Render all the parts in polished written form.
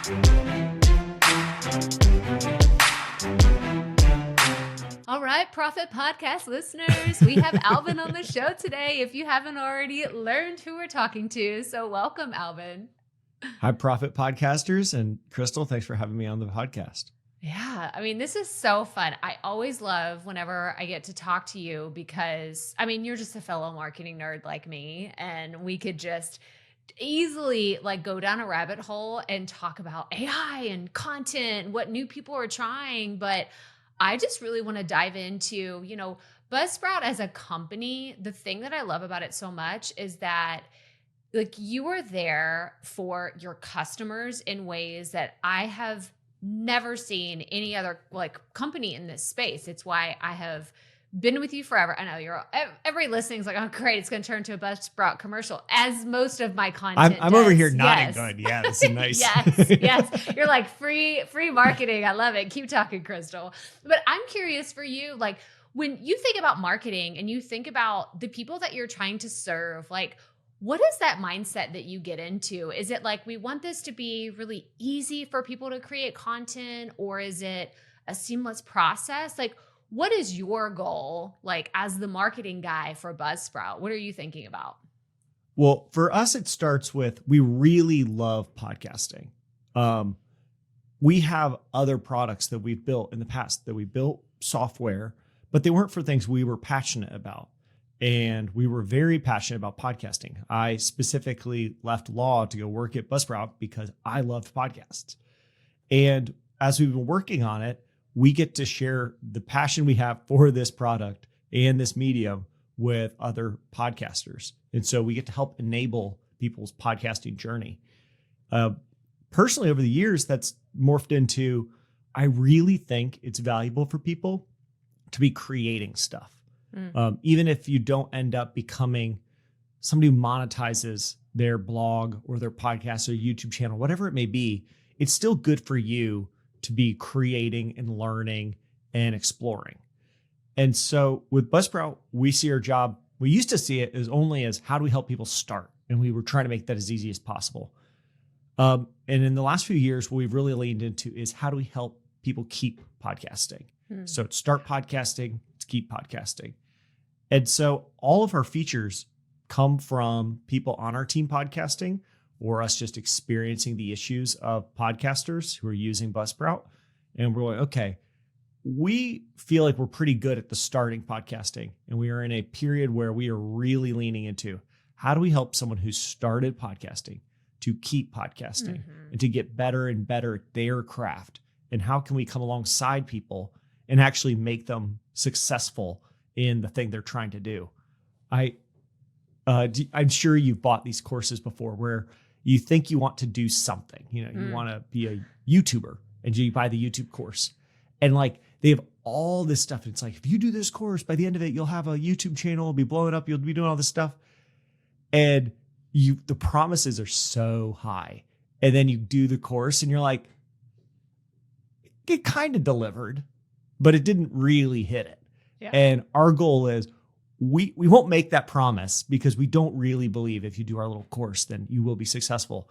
All right, Proffitt Podcast listeners, we have Alban on the show today. If you haven't already learned who we're talking to, so welcome, Alban. Hi, Proffitt Podcasters, and Krystal, thanks for having me on the podcast. Yeah, I mean, this is so fun. I always love whenever I get to talk to you because, I mean, you're just a fellow marketing nerd like me, and we could just easily like go down a rabbit hole and talk about AI and content, what new people are trying, but I just really want to dive into, Buzzsprout as a company. The thing that I love about it so much is that like you are there for your customers in ways that I have never seen any other like company in this space. It's why I have been with you forever. I know every listening is like, oh great, it's going to turn to a Buzzsprout commercial, as most of my content I'm does. over here nodding, yes. going, yeah, this is nice. yes. You're like free marketing. I love it. Keep talking, Krystal. But I'm curious for you, like when you think about marketing and you think about the people that you're trying to serve, like what is that mindset that you get into? Is it like, we want this to be really easy for people to create content, or is it a seamless process? Like, what is your goal, like as the marketing guy for Buzzsprout? What are you thinking about? Well, for us, it starts with, we really love podcasting. We have other products that we've built in the past, that we built software, but they weren't for things we were passionate about. And we were very passionate about podcasting. I specifically left law to go work at Buzzsprout because I loved podcasts. And as we've been working on it, we get to share the passion we have for this product and this medium with other podcasters. And so we get to help enable people's podcasting journey. Personally, over the years, that's morphed into, I really think it's valuable for people to be creating stuff. Even if you don't end up becoming somebody who monetizes their blog or their podcast or YouTube channel, whatever it may be, it's still good for you to be creating and learning and exploring. And so with Buzzsprout, we see our job, we used to see it as only as how do we help people start? And we were trying to make that as easy as possible. And in the last few years, what we've really leaned into is how do we help people keep podcasting? So it's start podcasting, it's keep podcasting. And so all of our features come from people on our team podcasting, or us just experiencing the issues of podcasters who are using Buzzsprout. And we're like, okay, we feel like we're pretty good at the starting podcasting. And we are in a period where we are really leaning into how do we help someone who started podcasting to keep podcasting and to get better and better at their craft? And how can we come alongside people and actually make them successful in the thing they're trying to do? I'm sure you've bought these courses before where you think you want to do something, you want to be a YouTuber, and you buy the YouTube course, and like they have all this stuff. And it's like, if you do this course, by the end of it, you'll have a YouTube channel, it'll be blowing up, you'll be doing all this stuff. And the promises are so high. And then you do the course and you're like, it kind of delivered, but it didn't really hit it. Yeah. And our goal is we won't make that promise because we don't really believe if you do our little course, then you will be successful.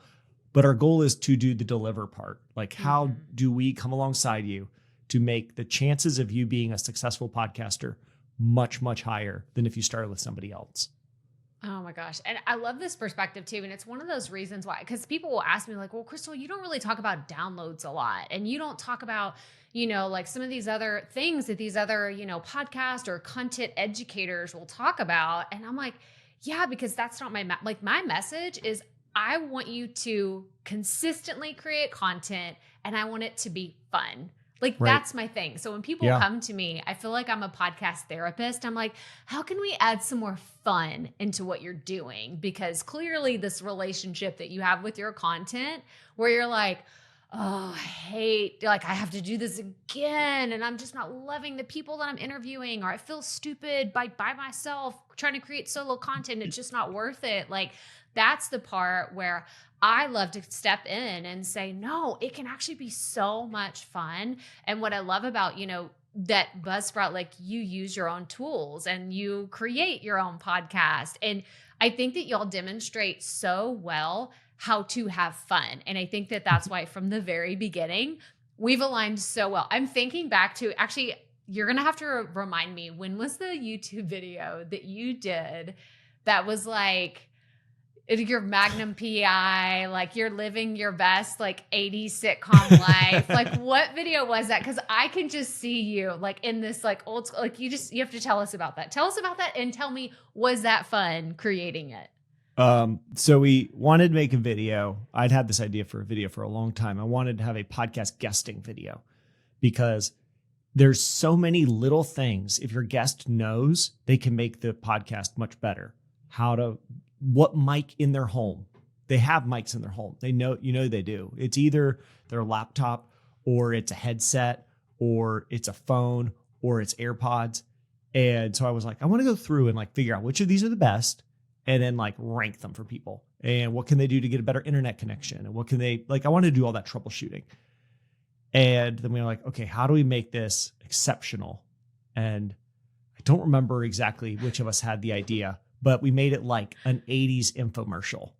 But our goal is to do the deliver part. Like, how do we come alongside you to make the chances of you being a successful podcaster much, much higher than if you started with somebody else? Oh my gosh. And I love this perspective too. And it's one of those reasons why, because people will ask me like, well, Krystal, you don't really talk about downloads a lot. And you don't talk about, like some of these other things that these other, podcast or content educators will talk about. And I'm like, yeah, because that's not my message is I want you to consistently create content and I want it to be fun. Like, right. That's my thing. So when people come to me, I feel like I'm a podcast therapist. I'm like, how can we add some more fun into what you're doing? Because clearly this relationship that you have with your content where you're like, oh, I hate, like I have to do this again. And I'm just not loving the people that I'm interviewing, or I feel stupid by myself trying to create solo content. It's just not worth it. Like, that's the part where I love to step in and say, no, it can actually be so much fun. And what I love about, that Buzzsprout, like you use your own tools and you create your own podcast. And I think that y'all demonstrate so well how to have fun. And I think that that's why from the very beginning, we've aligned so well. I'm thinking back to, actually, you're going to have to remind me, when was the YouTube video that you did that was like your Magnum PI, like you're living your best, like 80s sitcom life? Like what video was that? Cause I can just see you like in this like old school, like you have to tell us about that. Tell us about that and tell me, was that fun creating it? So we wanted to make a video. I'd had this idea for a video for a long time. I wanted to have a podcast guesting video because there's so many little things. If your guest knows, they can make the podcast much better. What mic in their home? They have mics in their home. They know, they do. It's either their laptop or it's a headset or it's a phone or it's AirPods. And so I was like, I want to go through and like figure out which of these are the best and then like rank them for people. And what can they do to get a better internet connection? And what can they, like, I wanted to do all that troubleshooting. And then we were like, okay, how do we make this exceptional? And I don't remember exactly which of us had the idea, but we made it like an 80s infomercial.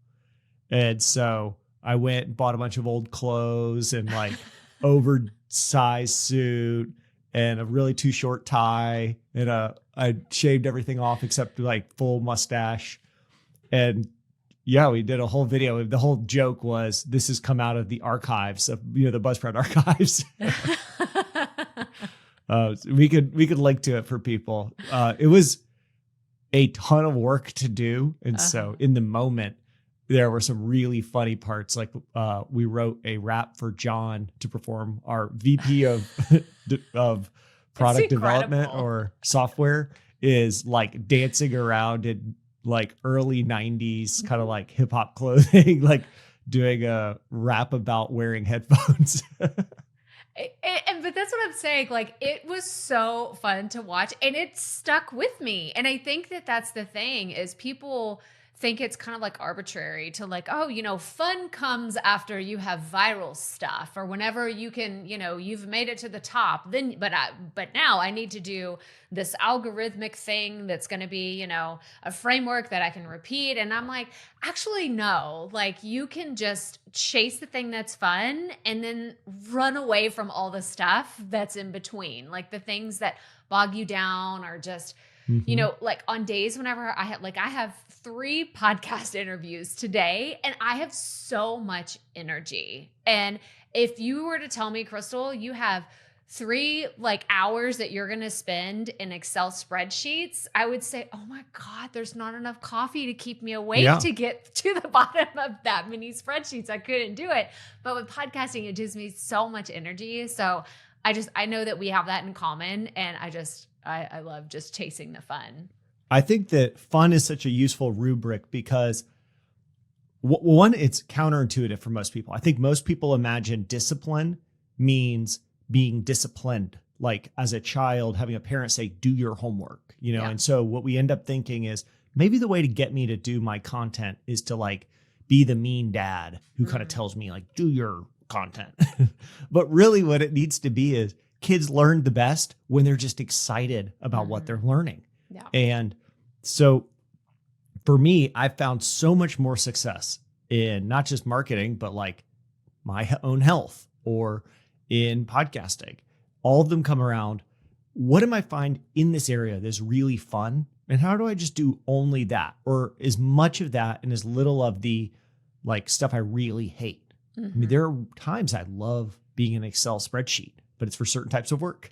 And so I went and bought a bunch of old clothes and like oversized suit and a really too short tie. And I shaved everything off except like full mustache. And yeah, we did a whole video. The whole joke was this has come out of the archives of, the Buzzsprout archives. We could link to it for people. It was a ton of work to do. And so in the moment, there were some really funny parts. Like we wrote a rap for John to perform. Our VP of product development or software is like dancing around in like early 90s kind of like hip hop clothing, like doing a rap about wearing headphones. But that's what I'm saying. Like, it was so fun to watch and it stuck with me. And I think that that's the thing is people think it's kind of like arbitrary to like, oh, fun comes after you have viral stuff or whenever you can, you've made it to the top, then, but now I need to do this algorithmic thing that's going to be, a framework that I can repeat. And I'm like, actually, no, like you can just chase the thing that's fun and then run away from all the stuff that's in between, like the things that bog you down or just, like on days whenever I have 3 podcast interviews today and I have so much energy. And if you were to tell me, Krystal, you have 3 like hours that you're going to spend in Excel spreadsheets, I would say, oh my God, there's not enough coffee to keep me awake to get to the bottom of that many spreadsheets. I couldn't do it. But with podcasting, it gives me so much energy. So I know that we have that in common. And I love just chasing the fun. I think that fun is such a useful rubric because one, it's counterintuitive for most people. I think most people imagine discipline means being disciplined, like as a child, having a parent say, do your homework, And so what we end up thinking is maybe the way to get me to do my content is to like be the mean dad who kind of tells me like, do your content. But really what it needs to be is kids learn the best when they're just excited about what they're learning. Yeah. And so for me, I found so much more success in not just marketing, but like my own health or in podcasting. All of them come around. What am I find in this area that's really fun? And how do I just do only that or as much of that and as little of the like stuff I really hate? I mean, there are times I love being in an Excel spreadsheet, but it's for certain types of work.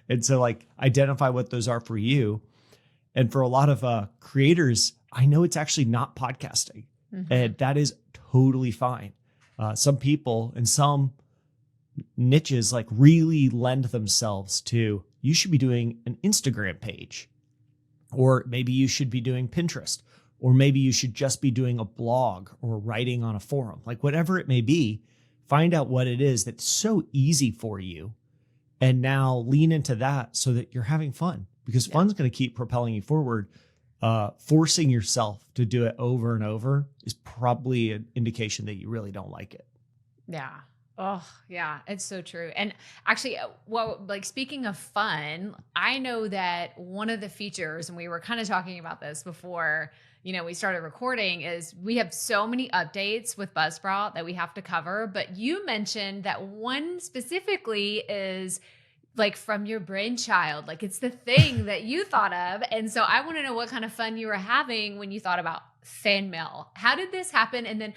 And so like identify what those are for you. And for a lot of creators, I know it's actually not podcasting and that is totally fine. Some people and some niches like really lend themselves to, you should be doing an Instagram page, or maybe you should be doing Pinterest, or maybe you should just be doing a blog or writing on a forum, like whatever it may be. Find out what it is that's so easy for you. And now lean into that so that you're having fun, because fun's going to keep propelling you forward. Forcing yourself to do it over and over is probably an indication that you really don't like it. Yeah. Oh, yeah, it's so true. And actually, well, like speaking of fun, I know that one of the features, and we were kind of talking about this before, we started recording, is we have so many updates with Buzzsprout that we have to cover. But you mentioned that one specifically is like from your brainchild, like it's the thing that you thought of. And so I want to know what kind of fun you were having when you thought about fan mail. How did this happen? And then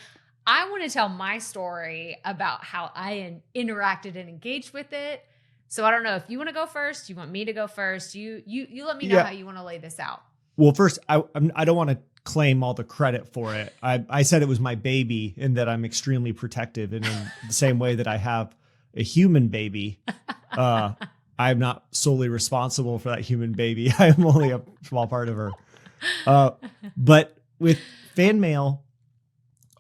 I want to tell my story about how I interacted and engaged with it. So I don't know if you want to go first. You want me to go first? You let me know how you want to lay this out. Well, first, I don't want to claim all the credit for it. I said it was my baby and that I'm extremely protective. And in the same way that I have a human baby, I'm not solely responsible for that human baby. I am only a small part of her. But with fan mail,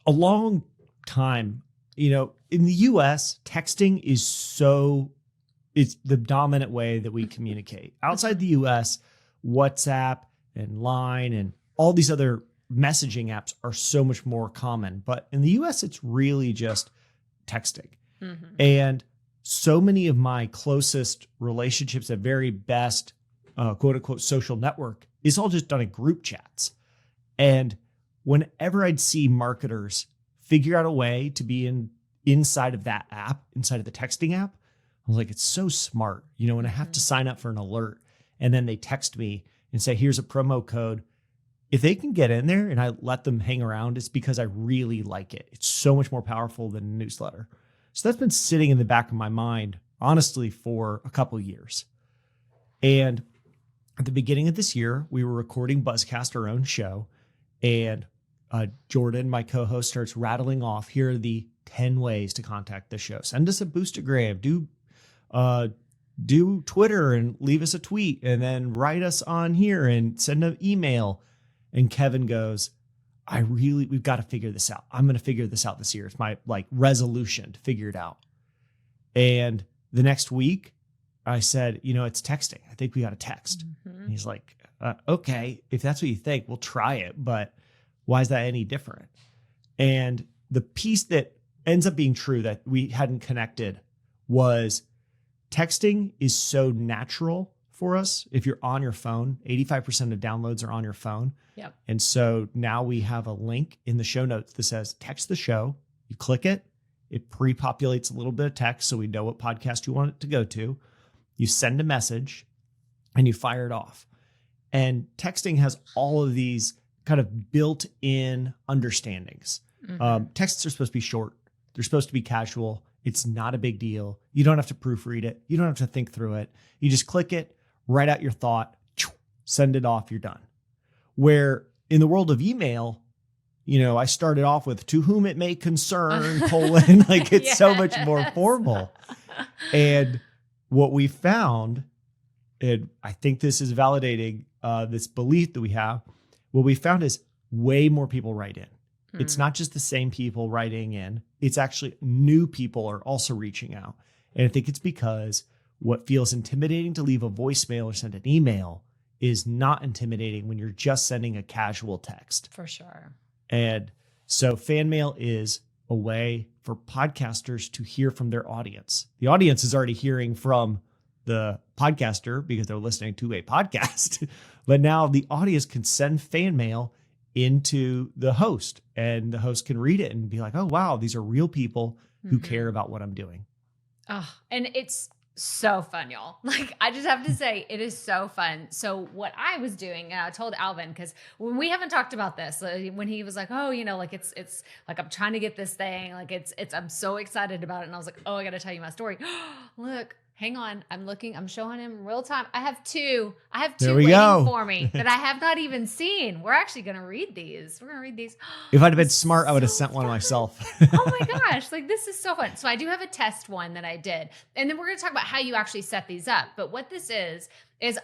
a long time, in the US, texting it's the dominant way that we communicate. Outside the US, WhatsApp and Line and all these other messaging apps are so much more common. But in the US, it's really just texting. Mm-hmm. And so many of my closest relationships, at very best, quote unquote, social network is all just done in group chats. And whenever I'd see marketers figure out a way to be inside of that app, inside of the texting app, I was like, it's so smart. When I have to sign up for an alert and then they text me and say, here's a promo code. If they can get in there and I let them hang around, it's because I really like it. It's so much more powerful than a newsletter. So that's been sitting in the back of my mind, honestly, for a couple of years. And at the beginning of this year, we were recording Buzzcast, our own show. And Jordan, my co-host, starts rattling off, here are the 10 ways to contact the show. Send us a Boostagram, do Twitter and leave us a tweet, and then write us on here and send an email. And Kevin goes, we've got to figure this out. I'm going to figure this out this year. It's my resolution to figure it out. And the next week I said, it's texting. I think we got to text. Mm-hmm. And he's like, okay, if that's what you think, we'll try it. But why is that any different? And the piece that ends up being true that we hadn't connected was texting is so natural for us. If you're on your phone, 85% of downloads are on your phone. Yep. And so now we have a link in the show notes that says text the show. You click it. It pre-populates a little bit of text so we know what podcast you want it to go to. You send a message and you fire it off. And texting has all of these kind of built-in understandings. Mm-hmm. Texts are supposed to be short. They're supposed to be casual. It's not a big deal. You don't have to proofread it. You don't have to think through it. You just click it, write out your thought, send it off, you're done. Where in the world of email, I started off with to whom it may concern, colon, like it's so much more formal. And what we found, and I think this is validating this belief that we have, what we found is way more people write in. It's not just the same people writing in. It's actually new people are also reaching out. And I think it's because what feels intimidating to leave a voicemail or send an email is not intimidating when you're just sending a casual text. For sure. And so fan mail is a way for podcasters to hear from their audience. The audience is already hearing from the podcaster because they're listening to a podcast. But now the audience can send fan mail into the host, and the host can read it and be like, oh, wow, these are real people who care about what I'm doing. Oh, and it's so fun, y'all. Like, I just have to say, it is so fun. So what I was doing, and I told Alban, because when we haven't talked about this, when he was like, oh, like it's like, I'm trying to get this thing. Like I'm so excited about it. And I was like, oh, I got to tell you my story. Look, hang on. I'm showing him real time. I have two waiting for me that I have not even seen. We're actually going to read these. We're going to read these. If I'd have been smart, I would have sent one myself. Oh my gosh. Like, this is so fun. So I do have a test one that I did. And then we're going to talk about how you actually set these up. But what this is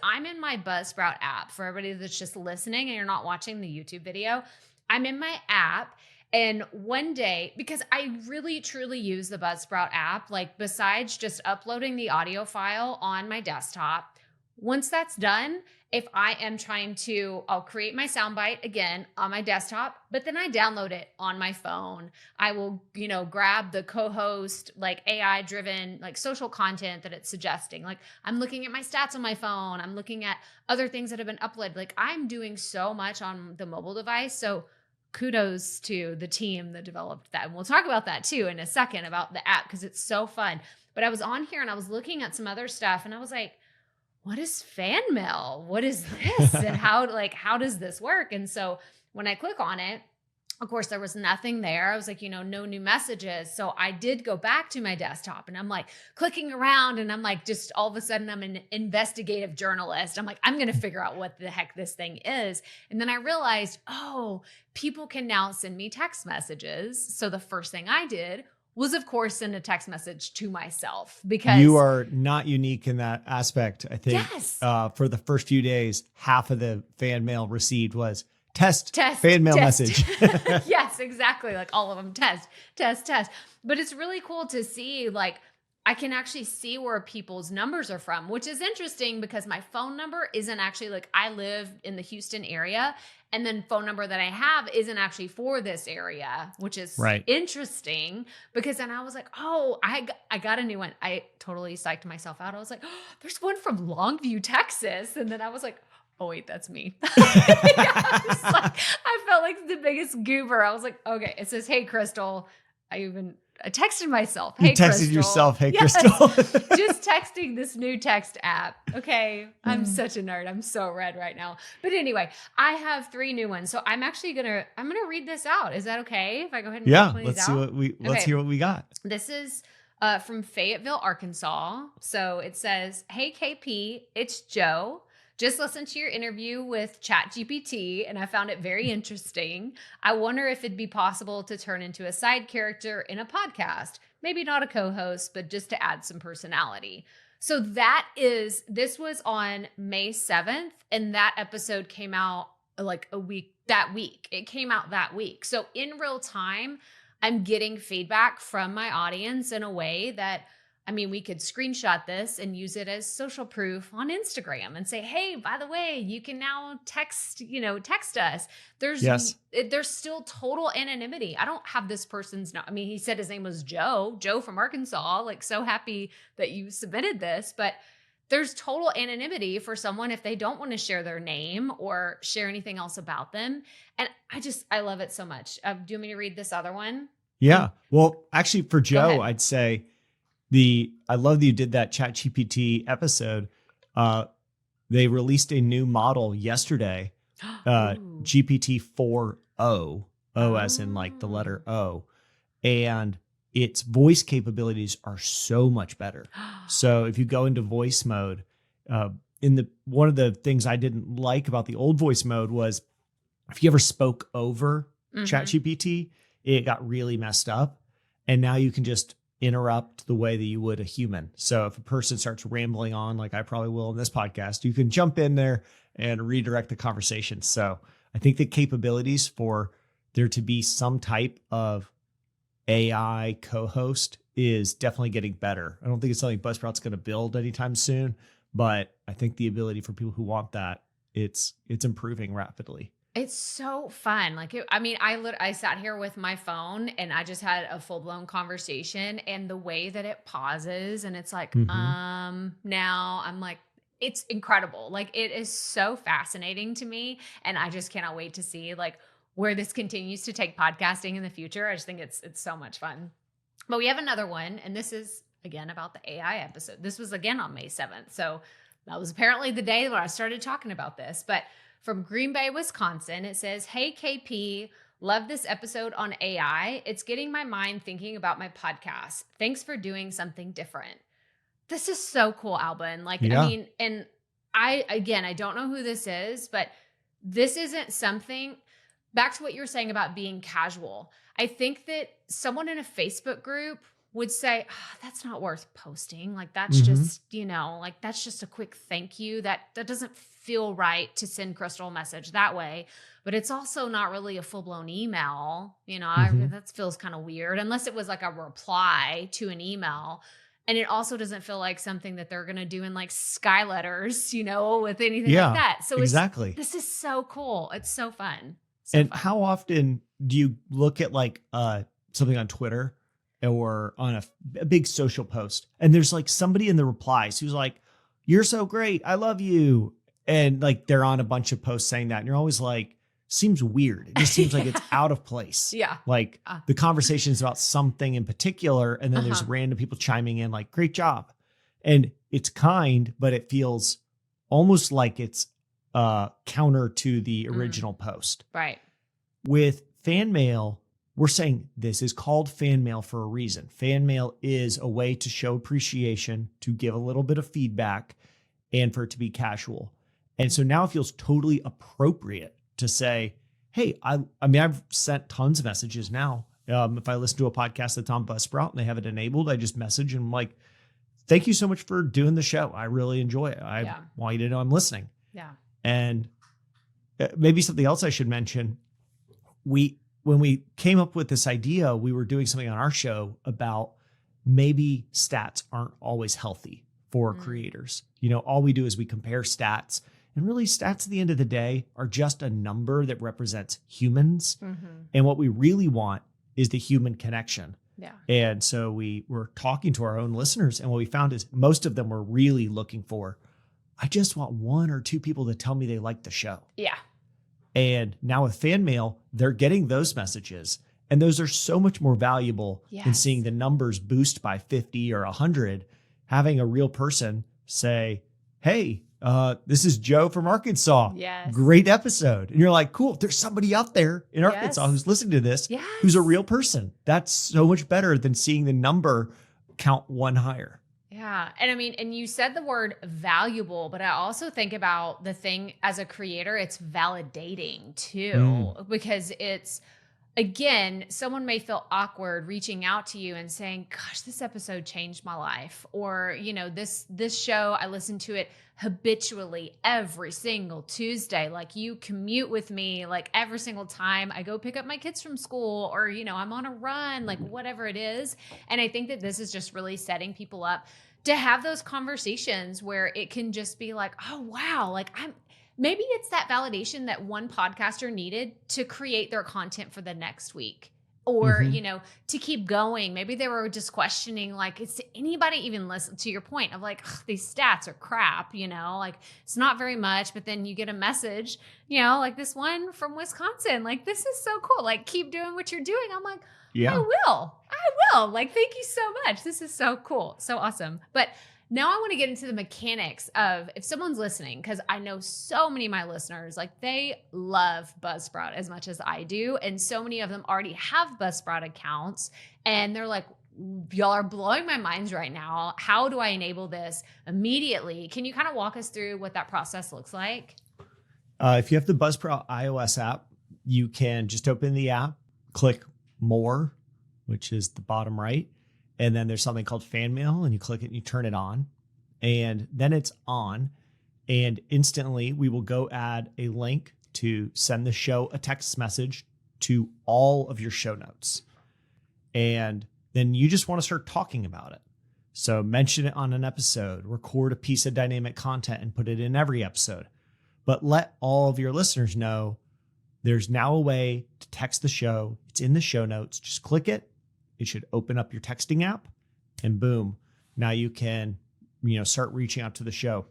I'm in my Buzzsprout app. For everybody that's just listening and you're not watching the YouTube video, I'm in my app. And one day, because I really, truly use the Buzzsprout app, like besides just uploading the audio file on my desktop, once that's done, if I am trying to, I'll create my soundbite again on my desktop, but then I download it on my phone. I will, grab the co-host, like AI driven, like social content that it's suggesting. Like I'm looking at my stats on my phone. I'm looking at other things that have been uploaded. Like I'm doing so much on the mobile device. So kudos to the team that developed that. And we'll talk about that too in a second about the app, because it's so fun. But I was on here and I was looking at some other stuff and I was like, what is fan mail? What is this? And how does this work? And so when I click on it, of course, there was nothing there. I was like, no new messages. So I did go back to my desktop and I'm like clicking around and I'm like, just all of a sudden I'm an investigative journalist. I'm like, I'm going to figure out what the heck this thing is. And then I realized, people can now send me text messages. So the first thing I did was, of course, send a text message to myself, because you are not unique in that aspect. I think yes. For the first few days, half of the fan mail received was test fan mail message. Yes, exactly. Like all of them, test. But it's really cool to see, like, I can actually see where people's numbers are from, which is interesting because my phone number isn't actually, like, I live in the Houston area, and then phone number that I have isn't actually for this area, which is interesting, because then I was like, I got a new one. I totally psyched myself out. I was like, there's one from Longview, Texas. And then I was like, oh wait, that's me. I felt like the biggest goober. I was like, okay, it says, hey, Krystal. I texted myself. Hey, you texted Krystal. yourself. Hey, yes. Krystal. Just texting this new text app. Okay. I'm such a nerd. I'm so red right now. But anyway, I have 3 new ones. So I'm actually going to read this out. Is that okay if I go ahead and read let's these out? Let's hear what we got. This is from Fayetteville, Arkansas. So it says, hey, KP, it's Joe. Just listened to your interview with ChatGPT and I found it very interesting. I wonder if it'd be possible to turn into a side character in a podcast. Maybe not a co-host, but just to add some personality. So this was on May 7th, and that episode came out that week. It came out that week. So in real time, I'm getting feedback from my audience in a way that, we could screenshot this and use it as social proof on Instagram and say, hey, by the way, you can now text us. There's still total anonymity. I don't have this person's he said his name was Joe from Arkansas. Like, so happy that you submitted this, but there's total anonymity for someone if they don't want to share their name or share anything else about them. And I love it so much. Do you want me to read this other one? Yeah. Well, actually for Joe, I'd say I love that you did that ChatGPT episode. They released a new model yesterday, GPT-4o, O as in like the letter O, and its voice capabilities are so much better. So if you go into voice mode, one of the things I didn't like about the old voice mode was if you ever spoke over ChatGPT, it got really messed up, and now you can just interrupt the way that you would a human. So if a person starts rambling on, like I probably will in this podcast, you can jump in there and redirect the conversation. So I think the capabilities for there to be some type of AI co-host is definitely getting better. I don't think it's something Buzzsprout's going to build anytime soon, but I think the ability for people who want that, it's improving rapidly. It's so fun. I sat here with my phone and I just had a full-blown conversation, and the way that it pauses and it's like, now I'm like, it's incredible. Like, it is so fascinating to me. And I just cannot wait to see like where this continues to take podcasting in the future. I just think it's so much fun. But we have another one, and this is again about the AI episode. This was again on May 7th. So that was apparently the day when I started talking about this, but from Green Bay, Wisconsin, it says, hey, KP, love this episode on AI. It's getting my mind thinking about my podcast. Thanks for doing something different. This is so cool, Alban. And I don't know who this is, but this isn't something, back to what you were saying about being casual. I think that someone in a Facebook group would say, that's not worth posting. Like, that's just, that's just a quick thank you. That doesn't feel right to send Krystal a message that way. But it's also not really a full-blown email. That feels kind of weird, unless it was like a reply to an email. And it also doesn't feel like something that they're going to do in like sky letters, with anything Yeah, like that. So exactly. this is so cool. It's so fun. And how often do you look at like something on Twitter or on a big social post, and there's like somebody in the replies who's like, "You're so great. I love you." And like they're on a bunch of posts saying that. And you're always like, seems weird. It just seems like it's out of place. Yeah. Like the conversation is about something in particular. And then there's random people chiming in like, great job. And it's kind, but it feels almost like it's counter to the original post. Right. With fan mail, we're saying this is called fan mail for a reason. Fan mail is a way to show appreciation, to give a little bit of feedback, and for it to be casual. And so now it feels totally appropriate to say, hey, I mean, I've sent tons of messages now. If I listen to a podcast that's on Buzzsprout and they have it enabled, I just message and I'm like, thank you so much for doing the show. I really enjoy it. I want you to know I'm listening. Yeah. And maybe something else I should mention. When we came up with this idea, we were doing something on our show about maybe stats aren't always healthy for creators. All we do is we compare stats. And really, stats at the end of the day are just a number that represents humans. And what we really want is the human connection. Yeah. And so we were talking to our own listeners. And what we found is most of them were really looking for, I just want 1 or 2 people to tell me they like the show. Yeah. And now with fan mail, they're getting those messages. And those are so much more valuable than seeing the numbers boost by 50 or 100. Having a real person say, hey, this is Joe from Arkansas. Yes. Great episode. And you're like, cool. There's somebody out there in Arkansas who's listening to this, who's a real person. That's so much better than seeing the number count 1 higher. Yeah. And I mean, and you said the word valuable, but I also think about the thing as a creator, it's validating too, because it's, again, someone may feel awkward reaching out to you and saying, gosh, this episode changed my life. Or, this show, I listen to it habitually every single Tuesday. Like you commute with me, like every single time I go pick up my kids from school or, I'm on a run, like whatever it is. And I think that this is just really setting people up to have those conversations where it can just be like, oh, wow, like maybe it's that validation that one podcaster needed to create their content for the next week or, to keep going. Maybe they were just questioning, like, is anybody even listen to your point of like, these stats are crap, like it's not very much, but then you get a message, like this one from Wisconsin, like, this is so cool. Like, keep doing what you're doing. I'm like, I will. Like, thank you so much. This is so cool. So awesome. But now I want to get into the mechanics of if someone's listening, because I know so many of my listeners, like they love Buzzsprout as much as I do. And so many of them already have Buzzsprout accounts and they're like, y'all are blowing my minds right now. How do I enable this immediately? Can you kind of walk us through what that process looks like? If you have the Buzzsprout iOS app, you can just open the app, click More, which is the bottom right. And then there's something called fan mail and you click it and you turn it on and then it's on and instantly we will go add a link to send the show a text message to all of your show notes. And then you just want to start talking about it. So mention it on an episode, record a piece of dynamic content and put it in every episode, but let all of your listeners know there's now a way to text the show. It's in the show notes. Just click it. It should open up your texting app and boom, now you can, start reaching out to the show.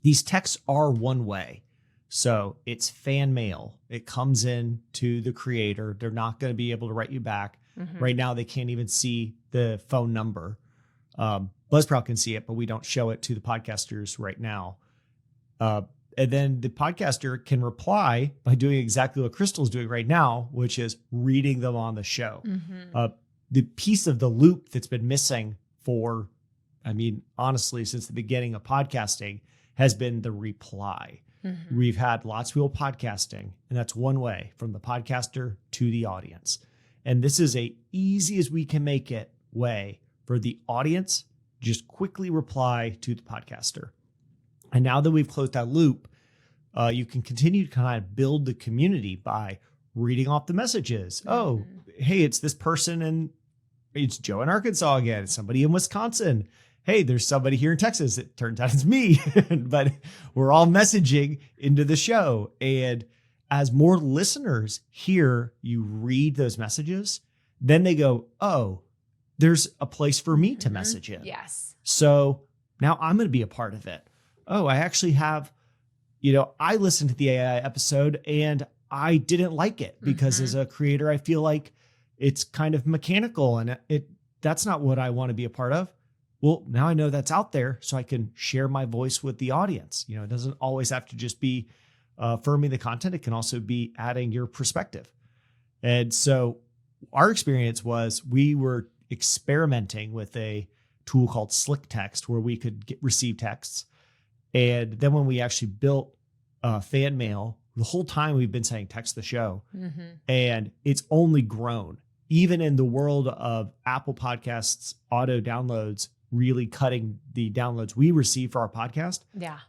These texts are one way. So it's fan mail. It comes in to the creator. They're not going to be able to write you back. Right now, they can't even see the phone number. Buzzsprout can see it, but we don't show it to the podcasters right now. And then the podcaster can reply by doing exactly what Krystal's doing right now, which is reading them on the show. The piece of the loop that's been missing for, honestly, since the beginning of podcasting has been the reply. We've had lots of people podcasting, and that's one way from the podcaster to the audience. And this is a easy as we can make it way for the audience just quickly reply to the podcaster. And now that we've closed that loop, you can continue to kind of build the community by reading off the messages. Oh, hey, it's this person it's Joe in Arkansas again. Somebody in Wisconsin. Hey, there's somebody here in Texas. It turns out it's me, but we're all messaging into the show. And as more listeners hear you read those messages, then they go, oh, there's a place for me to message in. Yes. So now I'm going to be a part of it. Oh, I actually have, I listened to the AI episode and I didn't like it because as a creator, I feel like it's kind of mechanical and that's not what I want to be a part of. Well, now I know that's out there so I can share my voice with the audience. It doesn't always have to just be affirming the content. It can also be adding your perspective. And so our experience was we were experimenting with a tool called Slick Text where we could receive texts. And then when we actually built fan mail, the whole time we've been saying text the show, and it's only grown. Even in the world of Apple Podcasts auto downloads, really cutting the downloads we receive for our podcast,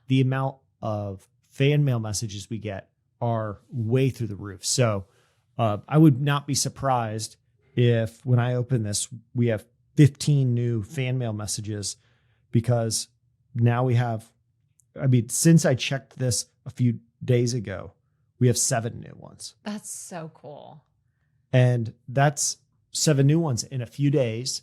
the amount of fan mail messages we get are way through the roof. So I would not be surprised if when I open this, we have 15 new fan mail messages because now we have, since I checked this a few days ago, we have 7 new ones. That's so cool. And that's 7 new ones in a few days.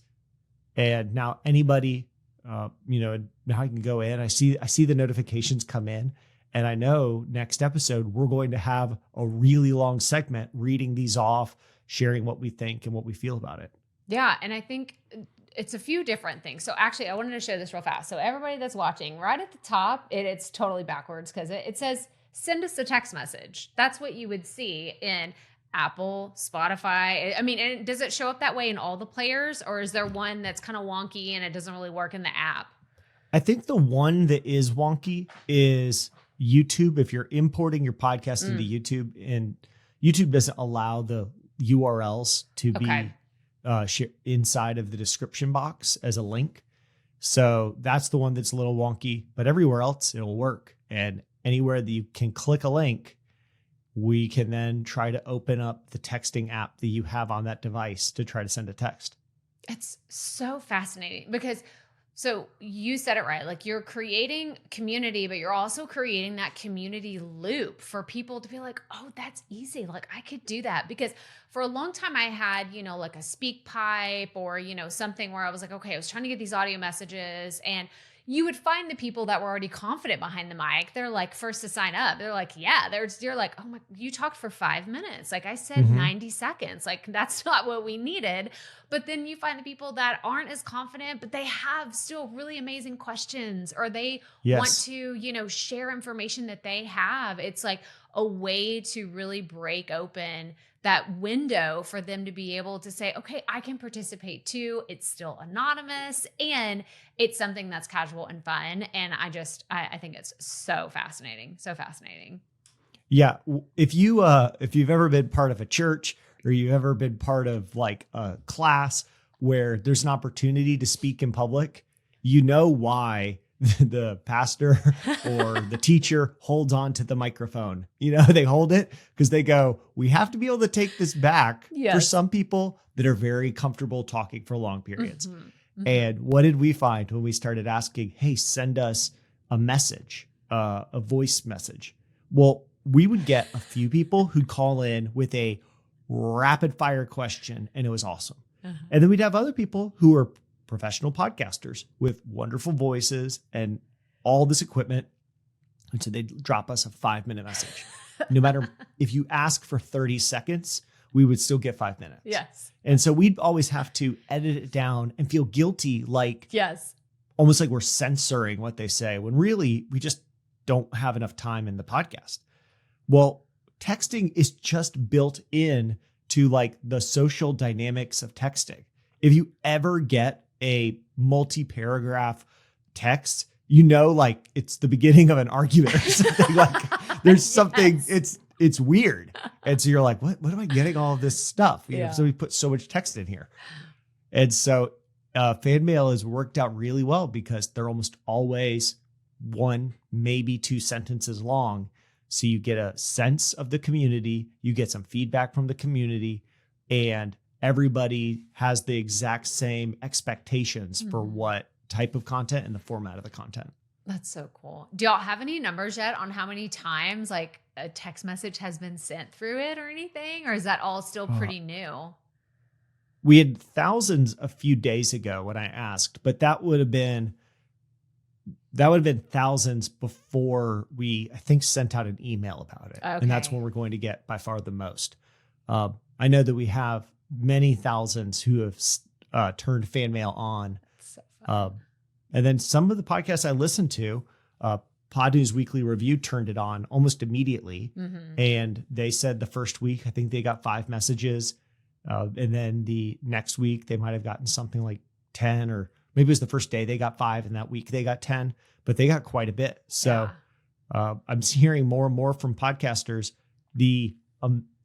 And now anybody, now I can go in, I see the notifications come in, and I know next episode, we're going to have a really long segment reading these off, sharing what we think and what we feel about it. Yeah. And I think it's a few different things. So actually, I wanted to show this real fast. So everybody that's watching, right at the top, it's totally backwards because it says, send us a text message. That's what you would see in Apple, Spotify. And does it show up that way in all the players, or is there one that's kind of wonky and it doesn't really work in the app? I think the one that is wonky is YouTube. If you're importing your podcast into YouTube, and YouTube doesn't allow the URLs to be inside of the description box as a link. So that's the one that's a little wonky, but everywhere else it'll work. And anywhere that you can click a link, we can then try to open up the texting app that you have on that device to try to send a text. It's so fascinating because, so you said it right. Like, you're creating community, but you're also creating that community loop for people to be like, oh, that's easy. Like, I could do that. Because for a long time I had, like a speak pipe or, something where I was like, okay, I was trying to get these audio messages, and you would find the people that were already confident behind the mic. They're like first to sign up. They're like, yeah, you're like, oh my, you talked for 5 minutes. Like I said, 90 seconds. Like that's not what we needed. But then you find the people that aren't as confident, but they have still really amazing questions, or they want to, share information that they have. It's like a way to really break open that window for them to be able to say, okay, I can participate too. It's still anonymous and it's something that's casual and fun. And I think it's so fascinating. So fascinating. Yeah. If you've ever been part of a church, or you've ever been part of like a class where there's an opportunity to speak in public, you know why the pastor or the teacher holds on to the microphone. They hold it because they go, we have to be able to take this back for some people that are very comfortable talking for long periods. And what did we find when we started asking, hey, send us a message, a voice message? Well, we would get a few people who'd call in with a rapid fire question, and it was awesome. And then we'd have other people who are professional podcasters with wonderful voices and all this equipment. And so they'd drop us a 5-minute message. No matter if you ask for 30 seconds, we would still get 5 minutes. Yes. And so we'd always have to edit it down and feel guilty, like almost like we're censoring what they say, when really we just don't have enough time in the podcast. Well, texting is just built in to like the social dynamics of texting. If you ever get a multi-paragraph text, like it's the beginning of an argument or something. Like there's something, it's weird. And so you're like, what am I getting all of this stuff? So we put so much text in here. And so fan mail has worked out really well because they're almost always 1, maybe 2 sentences long. So you get a sense of the community, you get some feedback from the community, and everybody has the exact same expectations for what type of content and the format of the content. That's so cool. Do y'all have any numbers yet on how many times like a text message has been sent through it or anything? Or is that all still pretty new? We had thousands a few days ago when I asked, but that would have been thousands before we, I think, sent out an email about it. Okay. And that's when we're going to get by far the most. I know that we have many thousands who have turned fan mail on. So fun. And then some of the podcasts I listened to, Pod News Weekly Review turned it on almost immediately. And they said the first week, I think they got 5 messages. And then the next week, they might have gotten something like 10, or maybe it was the first day they got 5, and that week they got 10, but they got quite a bit. So I'm hearing more and more from podcasters. The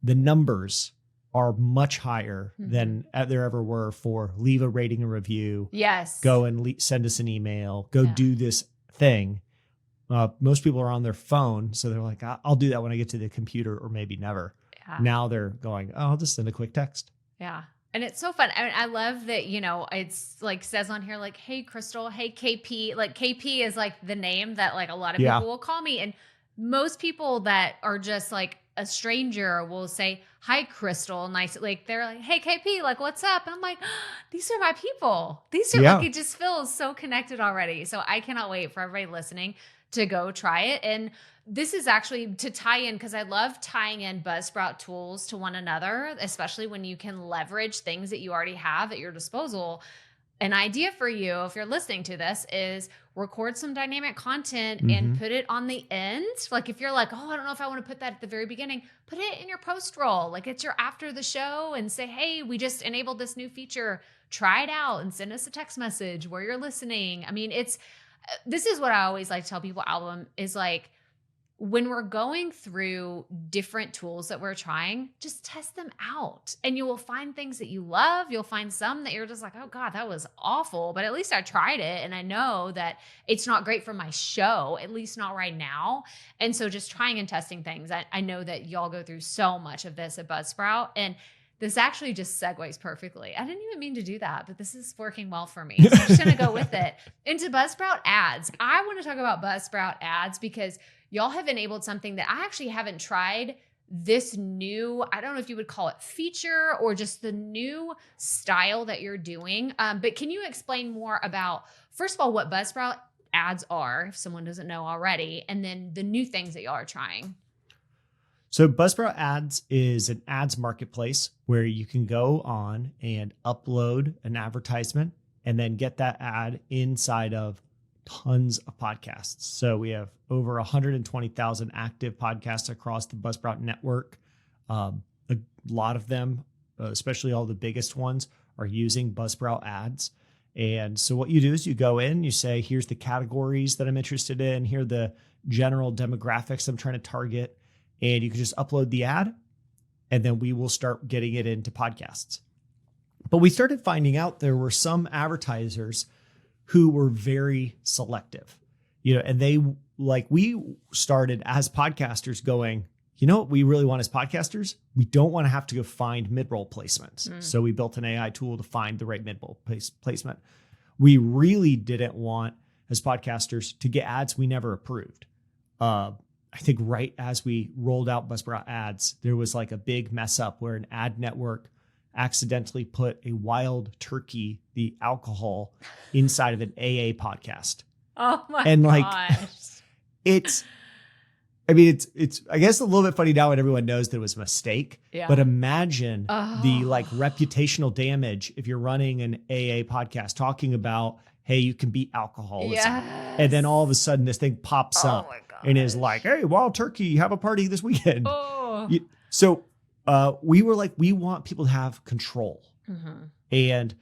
numbers are much higher than there ever were for leave a rating and review. Yes. Go and send us an email. Go do this thing. Most people are on their phone, so they're like, I'll do that when I get to the computer, or maybe never. Yeah. Now they're going, I'll just send a quick text. Yeah. And it's so fun. I mean, I love that, it's like says on here, like, hey, Krystal, hey, KP. Like KP is like the name that like a lot of people will call me. And most people that are just like a stranger will say, hi, Krystal. Nice. Like they're like, hey, KP, like, what's up? And I'm like, these are my people. These are like, it just feels so connected already. So I cannot wait for everybody listening to go try it. And this is actually to tie in, because I love tying in Buzzsprout tools to one another, especially when you can leverage things that you already have at your disposal. An idea for you, if you're listening to this, is record some dynamic content and put it on the end. Like if you're like, I don't know if I want to put that at the very beginning, put it in your post roll. Like it's your after the show, and say, hey, we just enabled this new feature. Try it out and send us a text message where you're listening. I mean, this is what I always like to tell people, Alban, is like, when we're going through different tools that we're trying, just test them out, and you will find things that you love. You'll find some that you're just like, oh God, that was awful, but at least I tried it. And I know that it's not great for my show, at least not right now. And so just trying and testing things. I know that y'all go through so much of this at Buzzsprout, and this actually just segues perfectly. I didn't even mean to do that, but this is working well for me. So I'm just going to go with it. Into Buzzsprout Ads. I want to talk about Buzzsprout Ads because y'all have enabled something that I actually haven't tried. This new, I don't know if you would call it feature or just the new style that you're doing. But can you explain more about, first of all, what Buzzsprout Ads are, if someone doesn't know already, and then the new things that y'all are trying? So Buzzsprout Ads is an ads marketplace where you can go on and upload an advertisement and then get that ad inside of tons of podcasts. So we have over 120,000 active podcasts across the Buzzsprout network. A lot of them, especially all the biggest ones, are using Buzzsprout Ads. And so what you do is you go in, you say, here's the categories that I'm interested in. Here are the general demographics I'm trying to target. And you can just upload the ad, and then we will start getting it into podcasts. But we started finding out there were some advertisers who were very selective, and we started as podcasters going, what we really want as podcasters? We don't want to have to go find mid-roll placements. So we built an AI tool to find the right mid-roll placement. We really didn't want, as podcasters, to get ads we never approved. I think right as we rolled out Buzzsprout Ads, there was like a big mess up where an ad network accidentally put a wild turkey, the alcohol, inside of an AA podcast. Oh my gosh. It's I guess a little bit funny now when everyone knows that it was a mistake. Yeah. But imagine the reputational damage if you're running an AA podcast talking about, hey, you can beat alcoholism. Yes. And then all of a sudden this thing pops up and is like, hey, wild turkey, have a party this weekend. So we were like, we want people to have control. And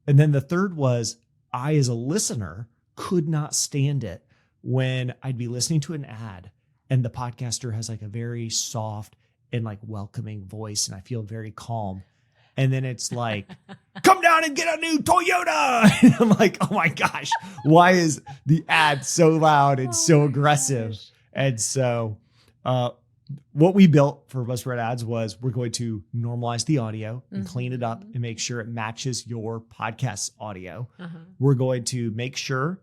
then the third was, I, as a listener, could not stand it when I'd be listening to an ad and the podcaster has like a very soft and like welcoming voice, and I feel very calm. And then it's like, come down and get a new Toyota. And I'm like, oh my gosh, why is the ad so loud and so aggressive? And so what we built for Buzzsprout Ads was we're going to normalize the audio and clean it up and make sure it matches your podcast's audio. We're going to make sure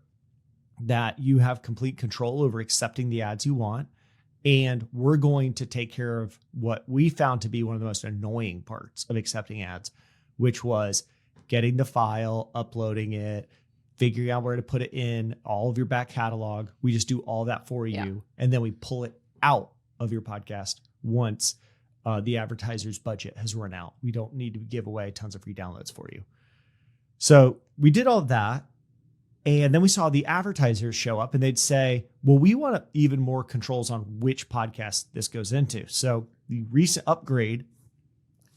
that you have complete control over accepting the ads you want. And we're going to take care of what we found to be one of the most annoying parts of accepting ads, which was getting the file, uploading it, figuring out where to put it in, all of your back catalog. We just do all that for you. And then we pull it out of your podcast once the advertiser's budget has run out. We don't need to give away tons of free downloads for you. So we did all that. And then we saw the advertisers show up and they'd say, well, we want even more controls on which podcast this goes into. So the recent upgrade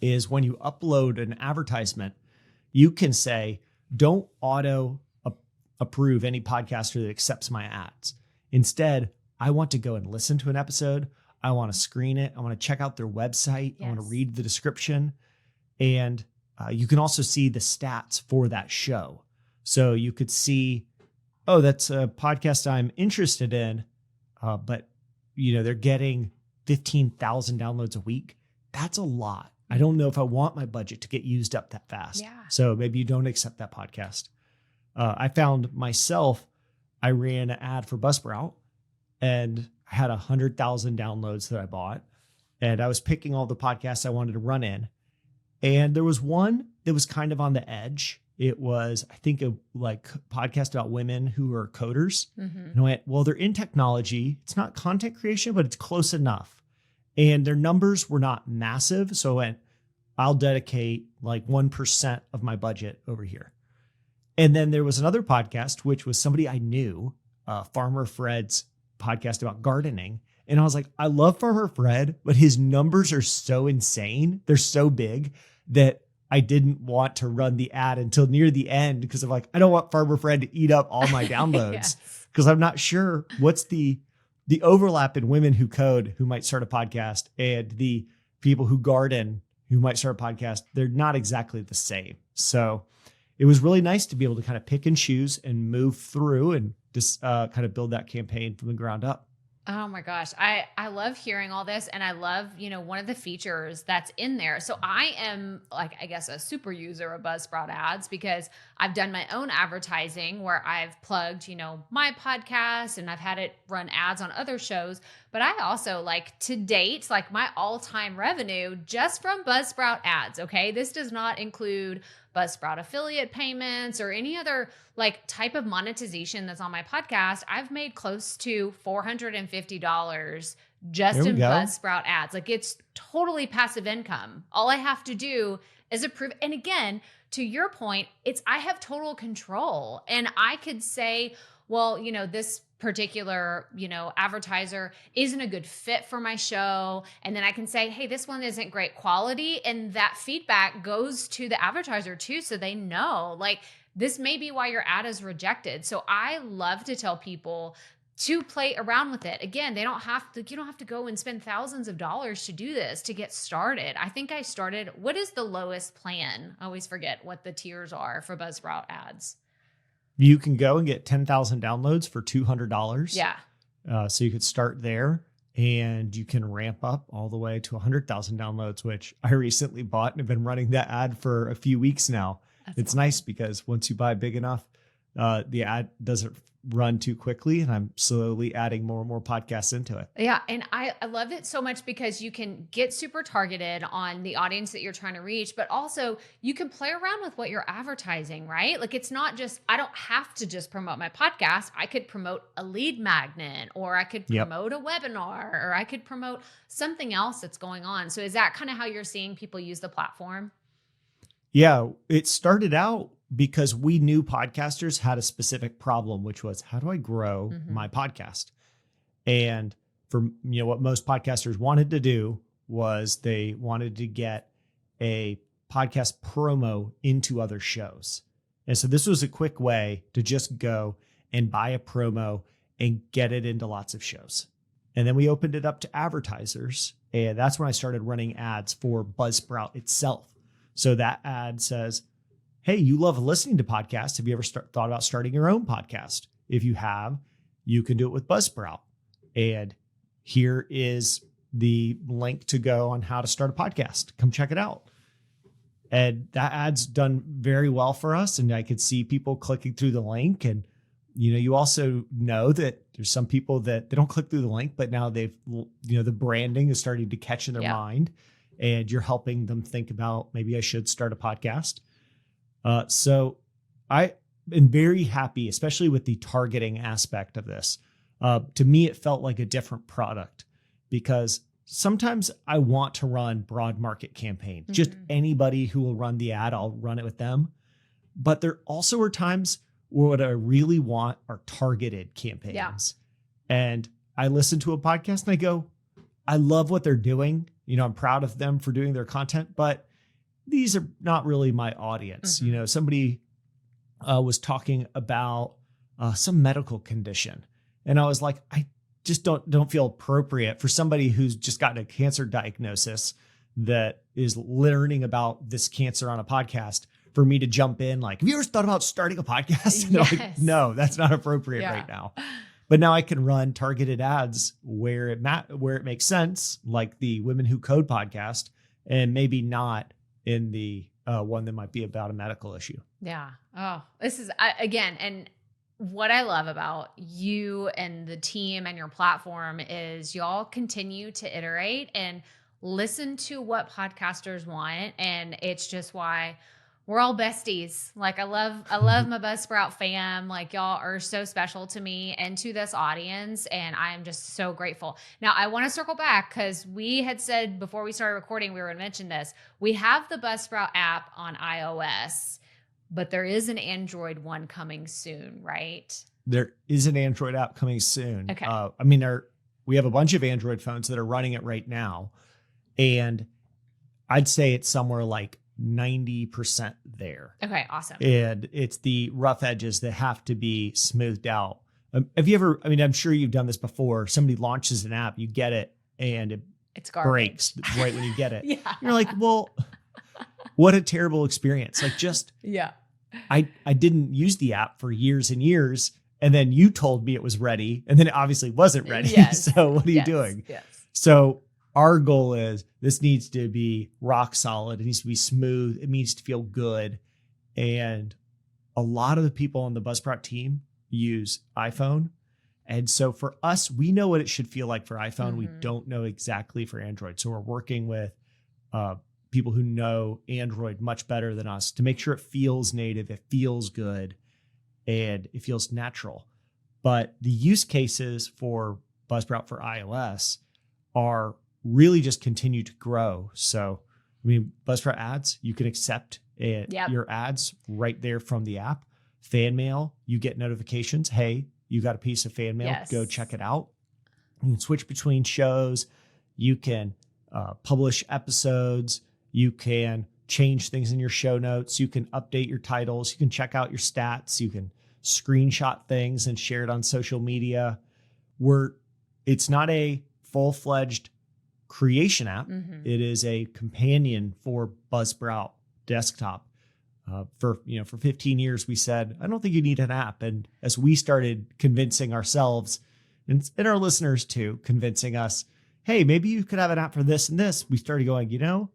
is when you upload an advertisement, you can say, don't auto approve any podcaster that accepts my ads. Instead, I want to go and listen to an episode. I want to screen it. I want to check out their website. I want to read the description. And you can also see the stats for that show. So you could see, oh, that's a podcast I'm interested in, but they're getting 15,000 downloads a week. That's a lot. I don't know if I want my budget to get used up that fast. Yeah. So maybe you don't accept that podcast. I found myself, I ran an ad for Buzzsprout and I had 100,000 downloads that I bought. And I was picking all the podcasts I wanted to run in. And there was one that was kind of on the edge. It was, I think, a podcast about women who are coders. And I went, well, they're in technology. It's not content creation, but it's close enough. And their numbers were not massive. So I went, I'll dedicate 1% of my budget over here. And then there was another podcast, which was somebody I knew, Farmer Fred's podcast about gardening. And I was like, I love Farmer Fred, but his numbers are so insane. They're so big that I didn't want to run the ad until near the end because I'm like, I don't want Farmer Fred to eat up all my downloads because I'm not sure what's the overlap in women who code who might start a podcast and the people who garden who might start a podcast. They're not exactly the same. So it was really nice to be able to kind of pick and choose and move through and just kind of build that campaign from the ground up. Oh my gosh. I love hearing all this. And I love, one of the features that's in there. So I am I guess a super user of Buzzsprout Ads because I've done my own advertising where I've plugged, my podcast and I've had it run ads on other shows. But I also to date, my all-time revenue just from Buzzsprout Ads. Okay. This does not include Buzzsprout affiliate payments or any other type of monetization that's on my podcast. I've made close to $450 just in Buzzsprout Ads. It's totally passive income. All I have to do is approve. And again, to your point, I have total control and I could say, well, this particular, advertiser isn't a good fit for my show. And then I can say, hey, this one isn't great quality. And that feedback goes to the advertiser too. So they know this may be why your ad is rejected. So I love to tell people to play around with it. Again, you don't have to go and spend thousands of dollars to do this, to get started. I think I started, what is the lowest plan? I always forget what the tiers are for Buzzsprout Ads. You can go and get 10,000 downloads for $200. Yeah. So you could start there and you can ramp up all the way to 100,000 downloads, which I recently bought and have been running that ad for a few weeks now. It's nice because once you buy big enough, the ad doesn't run too quickly and I'm slowly adding more and more podcasts into it. Yeah. And I love it so much because you can get super targeted on the audience that you're trying to reach, but also you can play around with what you're advertising, right? It's not just, I don't have to just promote my podcast. I could promote a lead magnet or I could promote a webinar or I could promote something else that's going on. So is that kind of how you're seeing people use the platform? Yeah. It started out because we knew podcasters had a specific problem, which was how do I grow my podcast? And for what most podcasters wanted to do was they wanted to get a podcast promo into other shows. And so this was a quick way to just go and buy a promo and get it into lots of shows. And then we opened it up to advertisers. And that's when I started running ads for Buzzsprout itself. So that ad says, hey, you love listening to podcasts. Have you ever thought about starting your own podcast? If you have, you can do it with Buzzsprout. And here is the link to go on how to start a podcast. Come check it out. And that ad's done very well for us. And I could see people clicking through the link. And, you also know that there's some people that they don't click through the link, but now they've, the branding is starting to catch in their mind, and you're helping them think about, maybe I should start a podcast. So I am very happy, especially with the targeting aspect of this. To me, it felt like a different product, because sometimes I want to run broad market campaign. Just anybody who will run the ad, I'll run it with them. But there also are times where what I really want are targeted campaigns. Yeah. And I listen to a podcast and I go, I love what they're doing. I'm proud of them for doing their content, but these are not really my audience. Somebody was talking about some medical condition, and I was like, I just don't feel appropriate for somebody who's just gotten a cancer diagnosis that is learning about this cancer on a podcast for me to jump in. Like, have you ever thought about starting a podcast? And they're like, no, that's not appropriate right now. But now I can run targeted ads where it makes sense, like the Women Who Code podcast, and maybe not in the one that might be about a medical issue. Yeah. Oh, this is again, and what I love about you and the team and your platform is y'all continue to iterate and listen to what podcasters want. And it's just why we're all besties. Like, I love my Buzzsprout fam. Like, y'all are so special to me and to this audience. And I am just so grateful. Now, I want to circle back, because we had said before we started recording, we were going to mention this. We have the Buzzsprout app on iOS, but there is an Android one coming soon, right? There is an Android app coming soon. Okay. We have a bunch of Android phones that are running it right now. And I'd say it's somewhere like 90% there. Okay, awesome. And it's the rough edges that have to be smoothed out. Have you ever, I'm sure you've done this before. Somebody launches an app, you get it, and it's garbage. Breaks right when you get it. Yeah. You're like, well, what a terrible experience. Like, just, I didn't use the app for years and years. And then you told me it was ready, and then it obviously wasn't ready. Yes. So what are you doing? Yes. So our goal is this needs to be rock solid. It needs to be smooth. It needs to feel good. And a lot of the people on the Buzzsprout team use iPhone. And so for us, we know what it should feel like for iPhone. We don't know exactly for Android. So we're working with people who know Android much better than us to make sure it feels native, it feels good, and it feels natural. But the use cases for Buzzsprout for iOS are really just continue to grow. So, Buzzsprout ads, you can accept your ads right there from the app. Fan mail, you get notifications. Hey, you got a piece of fan mail. Yes. Go check it out. You can switch between shows. You can publish episodes. You can change things in your show notes. You can update your titles. You can check out your stats. You can screenshot things and share it on social media. It's not a full-fledged creation app. It is a companion for Buzzsprout desktop. For 15 years, we said, I don't think you need an app. And as we started convincing ourselves and our listeners too, convincing us, hey, maybe you could have an app for this and this, we started going,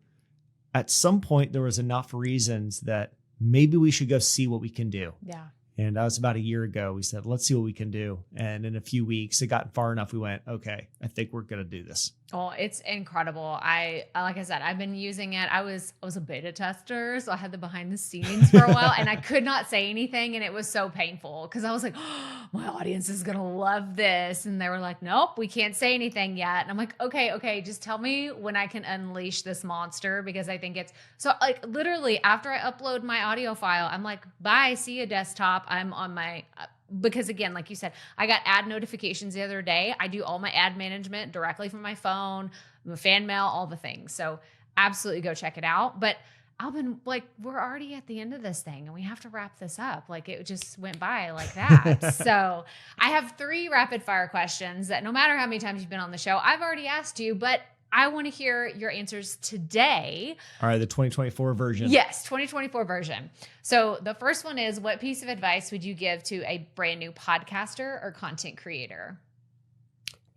at some point there was enough reasons that maybe we should go see what we can do. Yeah. And that was about a year ago. We said, let's see what we can do. And in a few weeks, it got far enough. We went, okay, I think we're going to do this. Oh, it's incredible. Like I said, I've been using it. I was a beta tester, so I had the behind the scenes for a while, and I could not say anything. And it was so painful because I was like, oh, my audience is going to love this. And they were like, nope, we can't say anything yet. And I'm like, okay, just tell me when I can unleash this monster, because I think it's so, like, literally after I upload my audio file, I'm like, bye, see you, desktop. I'm on my, because again, like you said, I got ad notifications the other day. I do all my ad management directly from my phone, fan mail, all the things. So absolutely go check it out. But Alban, like, we're already at the end of this thing and we have to wrap this up. Like, it just went by like that. So I have 3 rapid fire questions that no matter how many times you've been on the show, I've already asked you, but I want to hear your answers today. All right, the 2024 version. Yes, 2024 version. So the first one is, what piece of advice would you give to a brand new podcaster or content creator?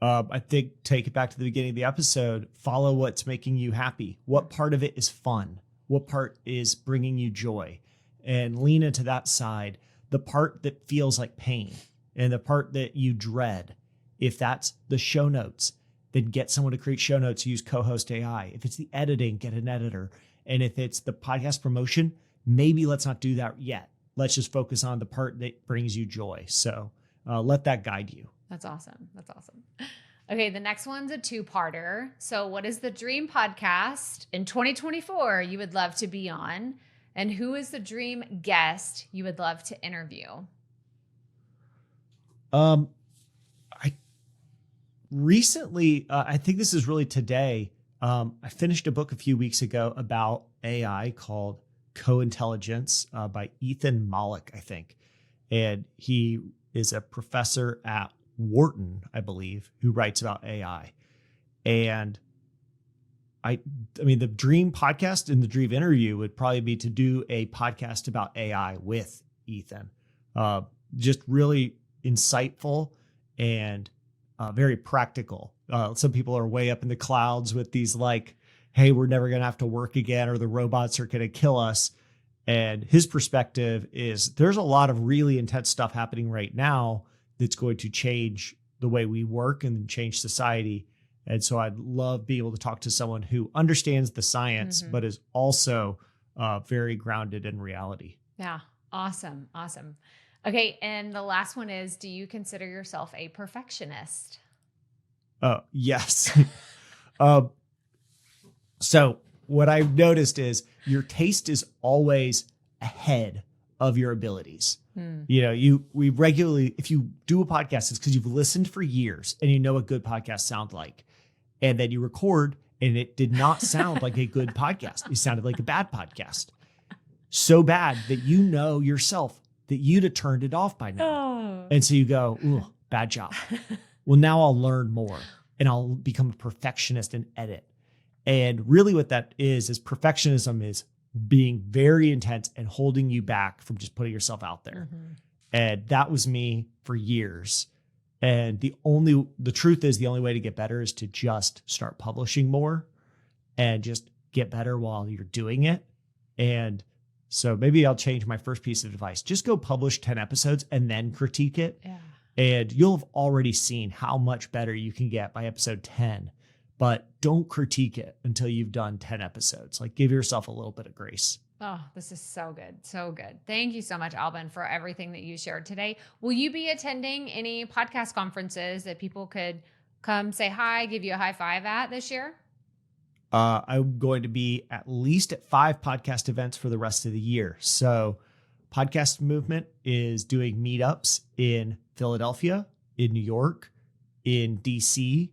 I think take it back to the beginning of the episode, follow what's making you happy. What part of it is fun? What part is bringing you joy? And lean into that side, the part that feels like pain and the part that you dread. If that's the show notes, then get someone to create show notes, use co-host AI. If it's the editing, get an editor. And if it's the podcast promotion, maybe let's not do that yet. Let's just focus on the part that brings you joy. So let that guide you. That's awesome. That's awesome. Okay, the next one's a two-parter. So what is the dream podcast in 2024 you would love to be on? And who is the dream guest you would love to interview? I recently, I think this is really today, I finished a book a few weeks ago about AI called Co-Intelligence by Ethan Mollick, I think. And he is a professor at Wharton, I believe, who writes about AI. And I mean, the dream podcast and the dream interview would probably be to do a podcast about AI with Ethan. Just really insightful and very practical. Some people are way up in the clouds with these like, hey, we're never going to have to work again, or the robots are going to kill us. And his perspective is there's a lot of really intense stuff happening right now that's going to change the way we work and change society. And so I'd love being able to talk to someone who understands the science, but is also very grounded in reality. Yeah. Awesome. Awesome. Okay. And the last one is, do you consider yourself a perfectionist? Yes. So what I've noticed is your taste is always ahead of your abilities. You know, we regularly, if you do a podcast, it's because you've listened for years and you know what good podcasts sound like. And then you record and it did not sound like a good podcast. It sounded like a bad podcast. So bad that you know yourself that you'd have turned it off by now. Oh. And so you go, ooh, bad job. Well, now I'll learn more and I'll become a perfectionist and edit. And really what that is perfectionism is being very intense and holding you back from just putting yourself out there. And that was me for years. And the truth is the only way to get better is to just start publishing more and just get better while you're doing it. And so maybe I'll change my first piece of advice. Just go publish 10 episodes and then critique it. Yeah. And you'll have already seen how much better you can get by episode 10. But don't critique it until you've done 10 episodes. Like, give yourself a little bit of grace. Oh, this is so good. So good. Thank you so much, Alban, for everything that you shared today. Will you be attending any podcast conferences that people could come say hi, give you a high five at this year? I'm going to be at least at 5 podcast events for the rest of the year. So Podcast Movement is doing meetups in Philadelphia, in New York, in DC,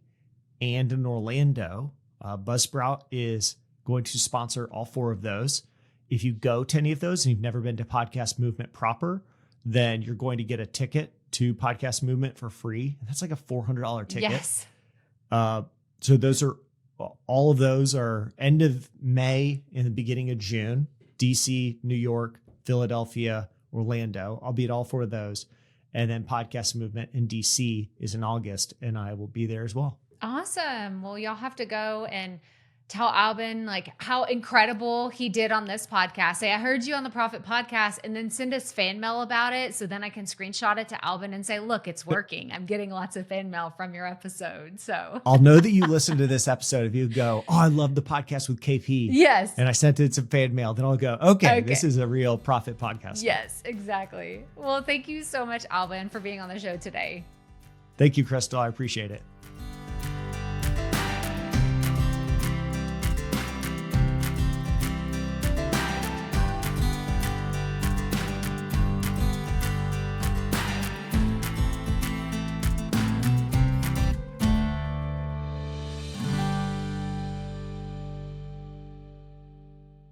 and in Orlando. Buzzsprout is going to sponsor all 4 of those. If you go to any of those and you've never been to Podcast Movement proper, then you're going to get a ticket to Podcast Movement for free. That's like a $400 ticket. Yes. So all of those are end of May and the beginning of June. DC, New York, Philadelphia, Orlando. I'll be at all 4 of those. And then Podcast Movement in DC is in August, and I will be there as well. Awesome. Well, y'all have to go and tell Alban like how incredible he did on this podcast. Say, I heard you on the Proffitt Podcast, and then send us fan mail about it. So then I can screenshot it to Alban and say, look, it's working. I'm getting lots of fan mail from your episode. So I'll know that you listened to this episode. If you go, oh, I love the podcast with KP. Yes. And I sent it some fan mail. Then I'll go, okay, this is a real Proffitt podcast. Yes, exactly. Well, thank you so much, Alban, for being on the show today. Thank you, Krystal. I appreciate it.